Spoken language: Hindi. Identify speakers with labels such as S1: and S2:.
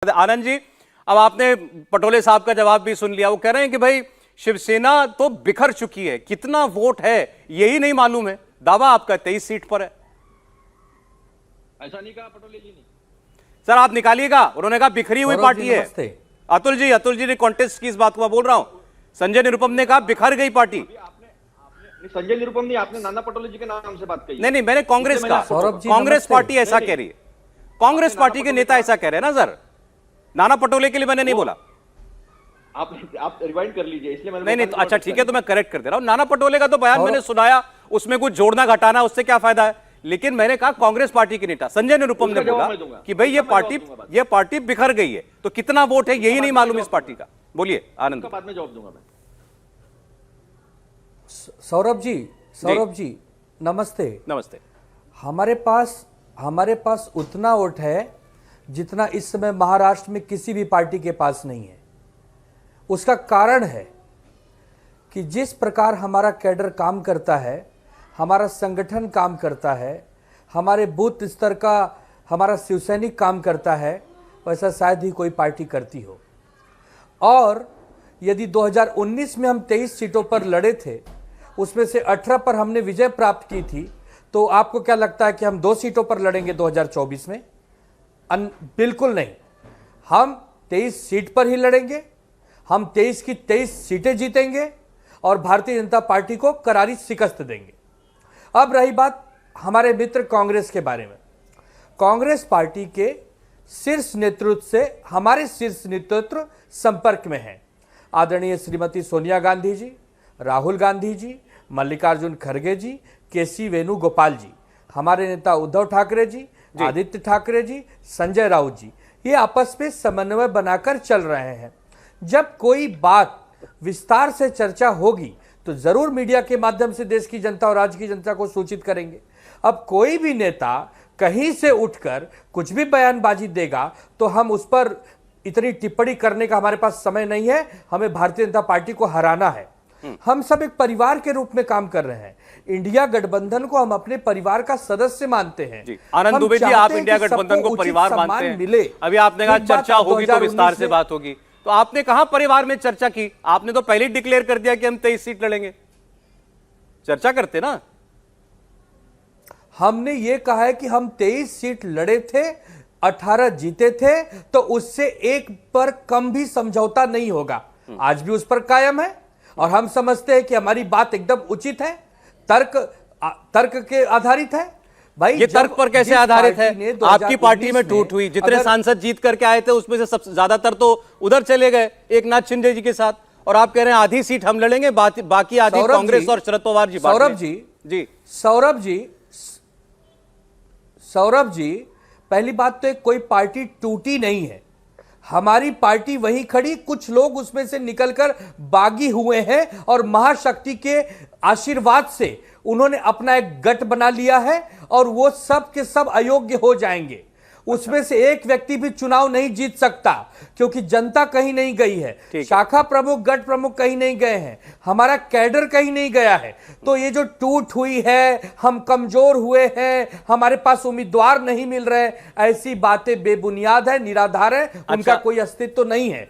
S1: आनंद जी, अब आपने पटोले साहब का जवाब भी सुन लिया। वो कह रहे हैं कि भाई शिवसेना तो बिखर चुकी है, कितना वोट है यही नहीं मालूम है। दावा आपका 23 सीट पर है।
S2: ऐसा नहीं कहा पटोले जी ने।
S1: सर आप निकालिएगा, उन्होंने कहा बिखरी हुई पार्टी है। अतुल जी ने कॉन्टेस्ट की इस बात को मैं बोल रहा हूं। संजय निरुपम ने कहा बिखर गई पार्टी।
S2: आपने संजय निरुपम नहीं, आपने नाना पटोले जी के नाम से बात कही।
S1: नहीं, मैंने कांग्रेस का, कांग्रेस पार्टी ऐसा कह रही है, कांग्रेस पार्टी के नेता ऐसा कह रहे हैं ना सर। नाना पटोले के लिए मैंने नहीं बोला।
S2: आप रिवाइंड कर लीजिए, इसलिए मैंने
S1: नहीं, तो अच्छा ठीक है, तो मैं करेक्ट कर दे रहा हूं। नाना पटोले का तो बयान मैंने सुनाया, उसमें कुछ जोड़ना घटाना उससे क्या फायदा है। लेकिन मैंने कहा कांग्रेस पार्टी के नेता संजय निरुपम ने बोला कि भाई ये पार्टी बिखर गई है, तो कितना वोट है यही नहीं मालूम इस पार्टी का। बोलिए आनंद।
S2: बाद में जवाब दूंगा मैं।
S3: सौरभ जी नमस्ते।
S1: नमस्ते।
S3: हमारे पास उतना वोट है जितना इस समय महाराष्ट्र में किसी भी पार्टी के पास नहीं है। उसका कारण है कि जिस प्रकार हमारा कैडर काम करता है, हमारा संगठन काम करता है, हमारे बूथ स्तर का हमारा शिवसैनिक काम करता है, वैसा शायद ही कोई पार्टी करती हो। और यदि 2019 में हम 23 सीटों पर लड़े थे, उसमें से 18 पर हमने विजय प्राप्त की थी, तो आपको क्या लगता है कि हम 2 सीटों पर लड़ेंगे 2024 में? बिल्कुल नहीं। हम 23 सीट पर ही लड़ेंगे, हम 23 की 23 सीटें जीतेंगे और भारतीय जनता पार्टी को करारी शिकस्त देंगे। अब रही बात हमारे मित्र कांग्रेस के बारे में। कांग्रेस पार्टी के शीर्ष नेतृत्व से हमारे शीर्ष नेतृत्व संपर्क में है। आदरणीय श्रीमती सोनिया गांधी जी, राहुल गांधी जी, मल्लिकार्जुन खड़गे जी, केसी वेणुगोपाल जी, हमारे नेता उद्धव ठाकरे जी, आदित्य ठाकरे जी, संजय राउत जी, ये आपस में समन्वय बनाकर चल रहे हैं। जब कोई बात विस्तार से चर्चा होगी तो जरूर मीडिया के माध्यम से देश की जनता और राज्य की जनता को सूचित करेंगे। अब कोई भी नेता कहीं से उठकर कुछ भी बयानबाजी देगा तो हम उस पर इतनी टिप्पणी करने का हमारे पास समय नहीं है। हमें भारतीय जनता पार्टी को हराना है। हम सब एक परिवार के रूप में काम कर रहे हैं। इंडिया गठबंधन को हम अपने परिवार का सदस्य मानते हैं।
S1: आनंद दुबे जी, आप इंडिया गठबंधन को परिवार मानते हैं। मिले अभी आपने कहा चर्चा होगी तो विस्तार से बात होगी, तो आपने कहां परिवार में चर्चा की? आपने तो पहले ही डिक्लेयर कर दिया कि हम 23 सीट लड़ेंगे। चर्चा करते ना।
S3: हमने ये कहा है कि हम 23 सीट लड़े थे, 18 जीते थे, तो उससे एक पर कम भी समझौता नहीं होगा। आज भी उस पर कायम है और हम समझते हैं कि हमारी बात एकदम उचित है, तर्क के आधारित है। भाई
S1: ये तर्क पर कैसे आधारित है? आपकी पार्टी में टूट हुई, जितने सांसद जीत करके आए थे उसमें से सबसे ज्यादातर तो उधर चले गए एक नाथ शिंदे जी के साथ, और आप कह रहे हैं आधी सीट हम लड़ेंगे, बाकी आधी कांग्रेस और शरद पवार जी।
S3: सौरभ जी, पहली बात तो कोई पार्टी टूटी नहीं है। हमारी पार्टी वहीं खड़ी, कुछ लोग उसमें से निकलकर बागी हुए हैं और महाशक्ति के आशीर्वाद से उन्होंने अपना एक गठ बना लिया है और वो सब के सब अयोग्य हो जाएंगे। उसमें से एक व्यक्ति भी चुनाव नहीं जीत सकता क्योंकि जनता कहीं नहीं गई है, शाखा प्रमुख, गठ प्रमुख कहीं नहीं गए हैं, हमारा कैडर कहीं नहीं गया है। तो ये जो टूट हुई है, हम कमजोर हुए हैं, हमारे पास उम्मीदवार नहीं मिल रहे, ऐसी बातें बेबुनियाद है, निराधार है, उनका कोई अस्तित्व नहीं है।